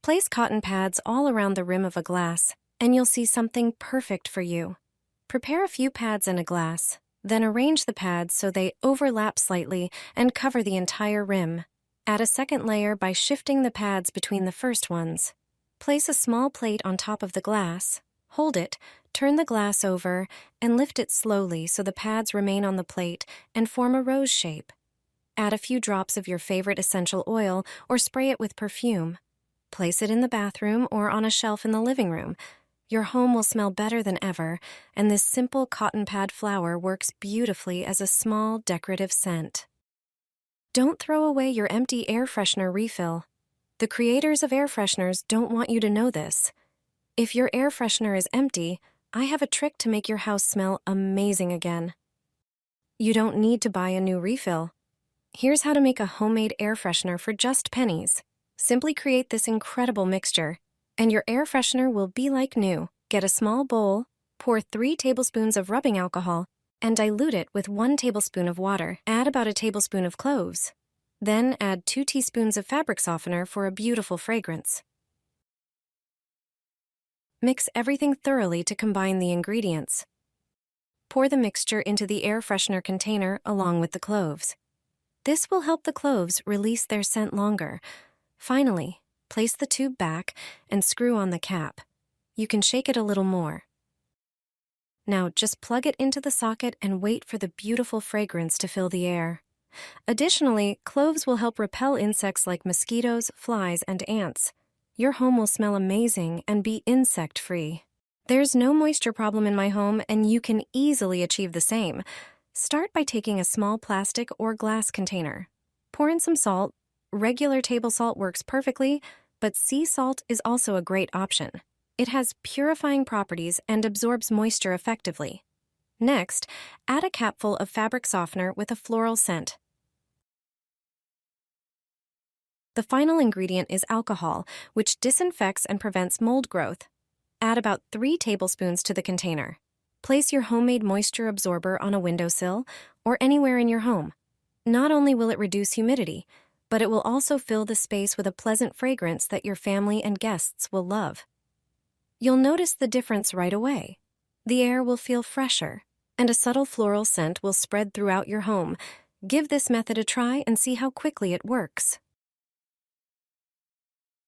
Place cotton pads all around the rim of a glass, and you'll see something perfect for you. Prepare a few pads in a glass, then arrange the pads so they overlap slightly and cover the entire rim. Add a second layer by shifting the pads between the first ones. Place a small plate on top of the glass, hold it, turn the glass over, and lift it slowly so the pads remain on the plate and form a rose shape. Add a few drops of your favorite essential oil or spray it with perfume. Place it in the bathroom or on a shelf in the living room. Your home will smell better than ever, and this simple cotton pad flower works beautifully as a small decorative scent. Don't throw away your empty air freshener refill. The creators of air fresheners don't want you to know this. If your air freshener is empty, I have a trick to make your house smell amazing again. You don't need to buy a new refill. Here's how to make a homemade air freshener for just pennies. Simply create this incredible mixture, and your air freshener will be like new. Get a small bowl, pour 3 tablespoons of rubbing alcohol, and dilute it with 1 tablespoon of water. Add about a tablespoon of cloves. Then add 2 teaspoons of fabric softener for a beautiful fragrance. Mix everything thoroughly to combine the ingredients. Pour the mixture into the air freshener container along with the cloves. This will help the cloves release their scent longer. Finally, place the tube back and screw on the cap. You can shake it a little more. Now just plug it into the socket and wait for the beautiful fragrance to fill the air. Additionally, cloves will help repel insects like mosquitoes, flies, and ants. Your home will smell amazing and be insect-free. There's no moisture problem in my home, and you can easily achieve the same. Start by taking a small plastic or glass container. Pour in some salt. Regular table salt works perfectly, but sea salt is also a great option. It has purifying properties and absorbs moisture effectively. Next, add a capful of fabric softener with a floral scent. The final ingredient is alcohol, which disinfects and prevents mold growth. Add about 3 tablespoons to the container. Place your homemade moisture absorber on a windowsill or anywhere in your home. Not only will it reduce humidity, but it will also fill the space with a pleasant fragrance that your family and guests will love. You'll notice the difference right away. The air will feel fresher, and a subtle floral scent will spread throughout your home. Give this method a try and see how quickly it works.